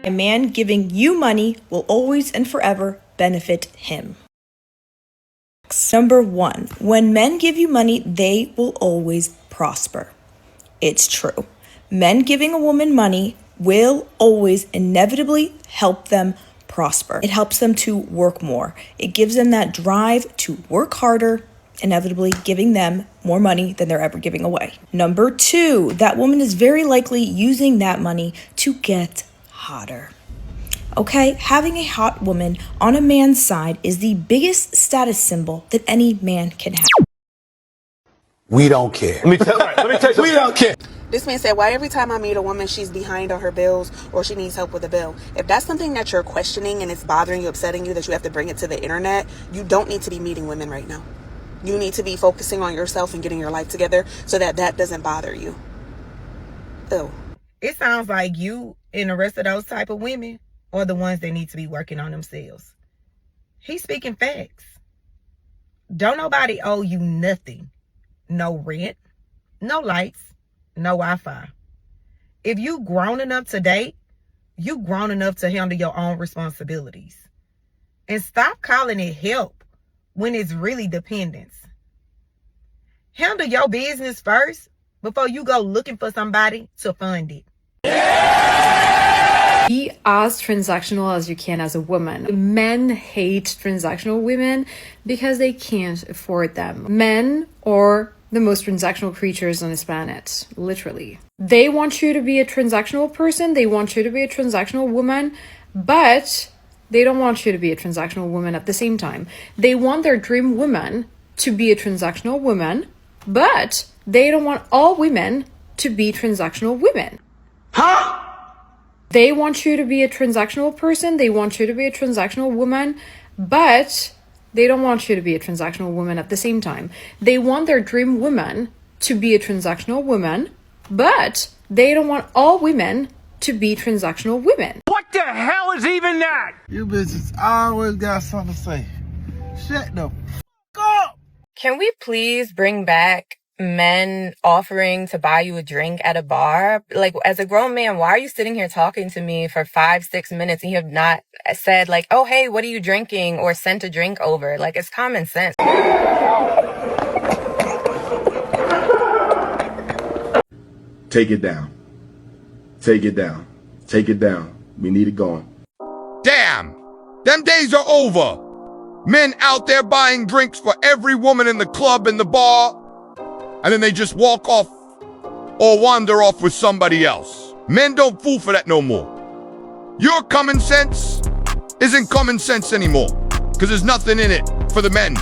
A man giving you money will always and forever benefit him. Number 1, when men give you money, they will always prosper. It's true. Men giving a woman money will always inevitably help them prosper. It helps them to work more. It gives them that drive to work harder, inevitably giving them more money than they're ever giving away. Number 2, that woman is very likely using that money to get hotter. Okay, having a hot woman on a man's side is the biggest status symbol that any man can have. We don't care. Let me tell you, we don't care. This man said, why every time I meet a woman, she's behind on her bills or she needs help with a bill? If that's something that you're questioning and it's bothering you, upsetting you, that you have to bring it to the internet, you don't need to be meeting women right now. You need to be focusing on yourself and getting your life together so that that doesn't bother you. Ew. It sounds like you and the rest of those type of women are the ones that need to be working on themselves. He's speaking facts. Don't nobody owe you nothing. No rent, no lights, no Wi-Fi. If you grown enough to date, you grown enough to handle your own responsibilities. And stop calling it help when it's really dependence. Handle your business first before you go looking for somebody to fund it. Be as transactional as you can as a woman. Men hate transactional women because they can't afford them. Men are the most transactional creatures on this planet, literally. They want you to be a transactional person, they want you to be a transactional woman, but they don't want you to be a transactional woman at the same time. They want their dream woman to be a transactional woman, but they don't want all women to be transactional women. Huh? They want you to be a transactional person, they want you to be a transactional woman, but they don't want you to be a transactional woman at the same time. They want their dream woman to be a transactional woman, but they don't want all women to be transactional women. What the hell is even that? You bitches always got something to say. Shut the f*** up! Can we please bring back men offering to buy you a drink at a bar? Like, as a grown man, why are you sitting here talking to me for 5-6 minutes and you have not said, like, oh, hey, what are you drinking? Or sent a drink over? Like, it's common sense. Take it down. Take it down. Take it down. We need it gone. Damn! Them days are over! Men out there buying drinks for every woman in the club and the bar, and then they just walk off or wander off with somebody else. Men don't fool for that no more. Your common sense isn't common sense anymore, because there's nothing in it for the men.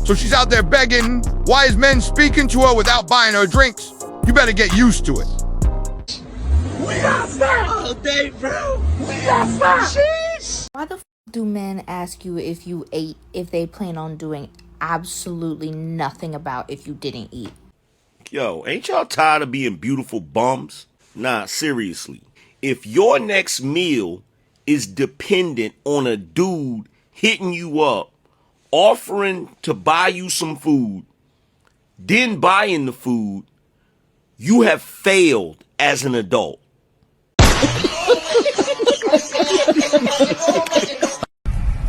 So she's out there begging wise men speaking to her without buying her drinks. You better get used to it. We outside all day, bro. We outside. Sheesh. Why the f do men ask you if you ate if they plan on doing absolutely nothing about if you didn't eat? Yo, ain't y'all tired of being beautiful bums? Nah, seriously. If your next meal is dependent on a dude hitting you up, offering to buy you some food, then buying the food, you have failed as an adult.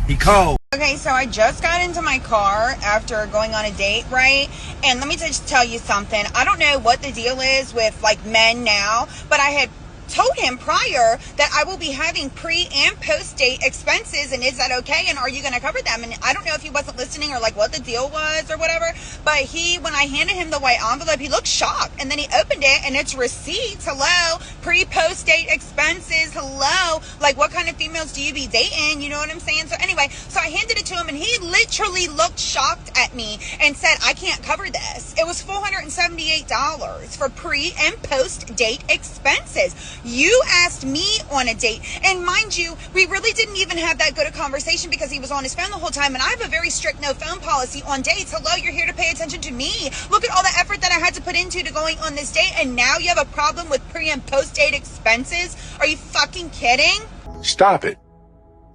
He called. Okay, so I just got into my car after going on a date, right? And let me just tell you something. I don't know what the deal is with, like, men now, but I had told him prior that I will be having pre and post date expenses, and is that okay, and are you going to cover them? And I don't know if he wasn't listening or like what the deal was or whatever, but when I handed him the white envelope, he looked shocked, and then he opened it and it's receipts. Hello, pre post date expenses. Hello, like, what kind of females do you be dating? You know what I'm saying? So anyway, so I handed it to him and he literally looked shocked at me and said, I can't cover this. It was $478 for pre and post date expenses. You asked me on a date, and mind you, we really didn't even have that good a conversation because he was on his phone the whole time, and I have a very strict no phone policy on dates. Hello, you're here to pay attention to me. Look at all the effort that I had to put into going on this date, and now you have a problem with pre and post date expenses? Are you fucking kidding? Stop it.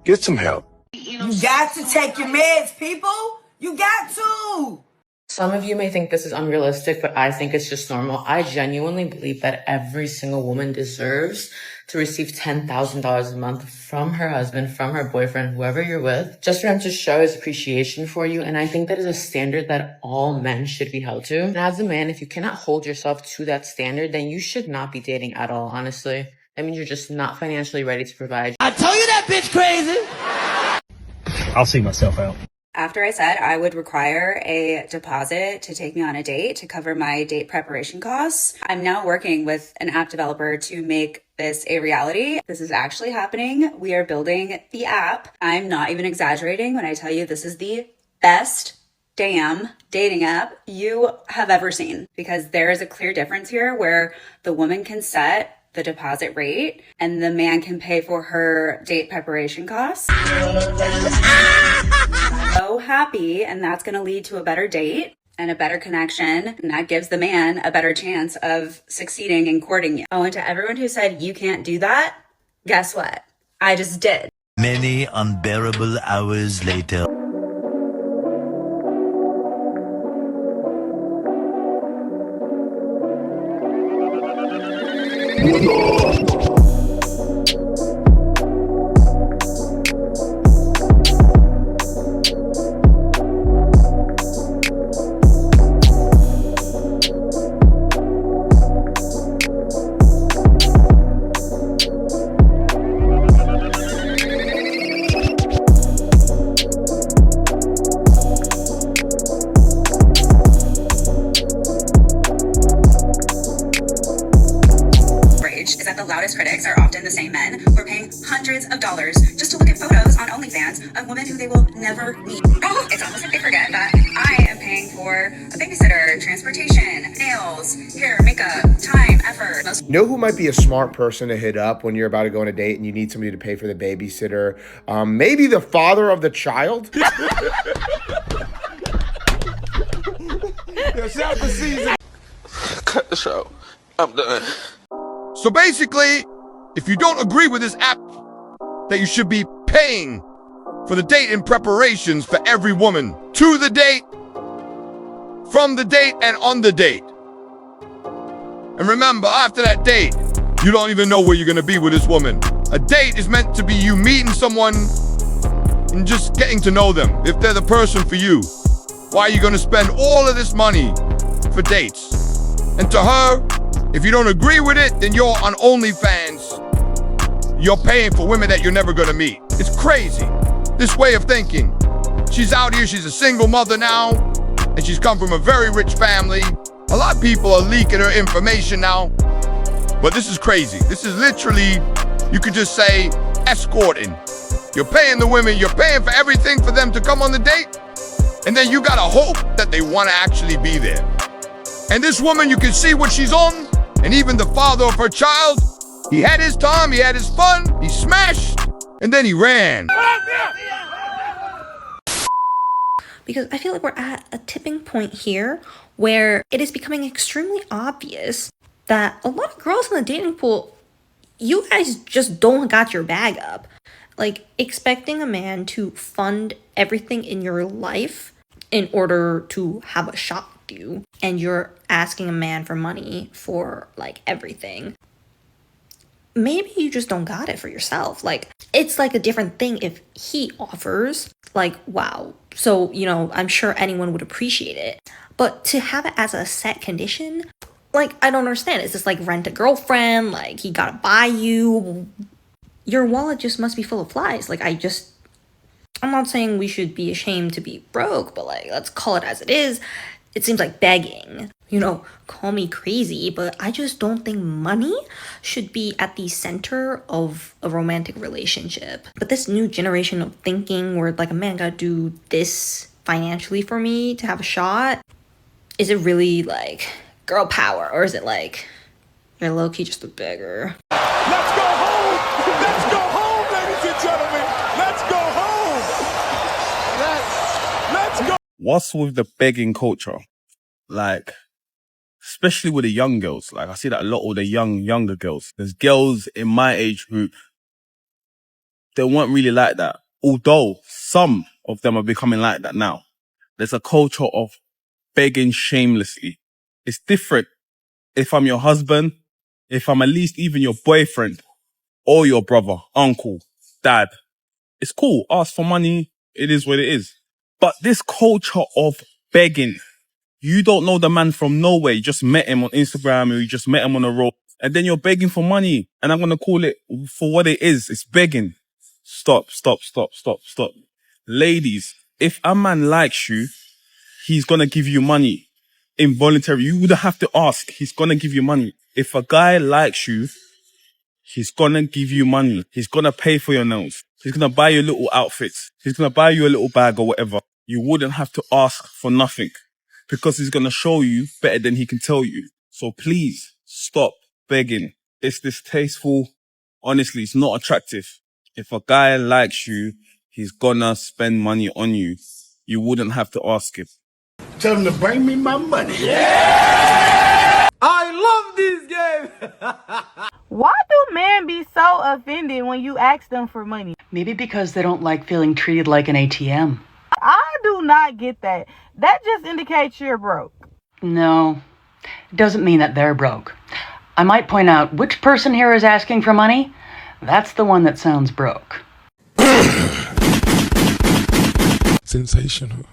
Get some help. You got to take your meds, people. You got to. Some of you may think this is unrealistic, but I think it's just normal. I genuinely believe that every single woman deserves to receive $10,000 a month from her husband, from her boyfriend, whoever you're with, just for him to show his appreciation for you. And I think that is a standard that all men should be held to. And as a man, if you cannot hold yourself to that standard, then you should not be dating at all, honestly. That means you're just not financially ready to provide. I told you that bitch crazy. I'll see myself out. After I said I would require a deposit to take me on a date to cover my date preparation costs, I'm now working with an app developer to make this a reality. This is actually happening. We are building the app. I'm not even exaggerating when I tell you this is the best damn dating app you have ever seen, because there is a clear difference here where the woman can set the deposit rate and the man can pay for her date preparation costs. So happy, and that's going to lead to a better date and a better connection, and that gives the man a better chance of succeeding in courting you. Oh, and to everyone who said you can't do that, guess what? I just did. Many unbearable hours later. Is that the loudest critics are often the same men who are paying hundreds of dollars just to look at photos on OnlyFans of women who they will never meet. Oh, it's almost like they forget that I am paying for a babysitter, transportation, nails, hair, makeup, time, effort. Know who might be a smart person to hit up when you're about to go on a date and you need somebody to pay for the babysitter? Maybe the father of the child? It's out the season. Cut the show. I'm done. So basically, if you don't agree with this app, that you should be paying for the date and preparations for every woman, to the date, from the date, and on the date. And remember, after that date, you don't even know where you're gonna be with this woman. A date is meant to be you meeting someone and just getting to know them. If they're the person for you, why are you gonna spend all of this money for dates? And to her, if you don't agree with it, then you're on OnlyFans. You're paying for women that you're never gonna meet. It's crazy, this way of thinking. She's out here, she's a single mother now, and she's come from a very rich family. A lot of people are leaking her information now, but this is crazy. This is literally, you could just say, escorting. You're paying the women, you're paying for everything for them to come on the date, and then you gotta hope that they wanna actually be there. And this woman, you can see what she's on, and even the father of her child, he had his time, he had his fun, he smashed, and then he ran. Because I feel like we're at a tipping point here where it is becoming extremely obvious that a lot of girls in the dating pool, you guys just don't got your bag up. Like, expecting a man to fund everything in your life in order to have a shot with you, and you're asking a man for money for, like, everything. Maybe you just don't got it for yourself. Like, it's like a different thing if he offers, like, wow. So, you know, I'm sure anyone would appreciate it. But to have it as a set condition, like, I don't understand. Is this like rent a girlfriend? Like, he gotta buy you? Your wallet just must be full of flies. Like, I'm not saying we should be ashamed to be broke, but like, let's call it as it is. It seems like begging. You know, call me crazy, but I just don't think money should be at the center of a romantic relationship. But this new generation of thinking where like a man gotta do this financially for me to have a shot, is it really like girl power, or is it like you're low-key just a beggar? Let's go home! Let's go home, ladies and gentlemen! Let's go home! Let's go! What's with the begging culture? Like, especially with the young girls. Like, I see that a lot with the younger girls. There's girls in my age group, they weren't really like that. Although some of them are becoming like that now. There's a culture of begging shamelessly. It's different if I'm your husband, if I'm at least even your boyfriend or your brother, uncle, dad. It's cool. Ask for money. It is what it is. But this culture of begging, you don't know the man from nowhere. You just met him on Instagram or you just met him on the road and then you're begging for money. And I'm going to call it for what it is. It's begging. Stop. Ladies, if a man likes you, he's going to give you money. Involuntary. You wouldn't have to ask. He's going to give you money. If a guy likes you, he's going to give you money. He's going to pay for your nails. He's going to buy you little outfits. He's going to buy you a little bag or whatever. You wouldn't have to ask for nothing because he's going to show you better than he can tell you. So please stop begging. It's distasteful. Honestly, it's not attractive. If a guy likes you, he's going to spend money on you. You wouldn't have to ask him. Tell him to bring me my money. I love this game. Why do men be so offended when you ask them for money? Maybe because they don't like feeling treated like an ATM. I do not get that. That just indicates you're broke. No, it doesn't mean that they're broke. I might point out which person here is asking for money. That's the one that sounds broke. Sensational.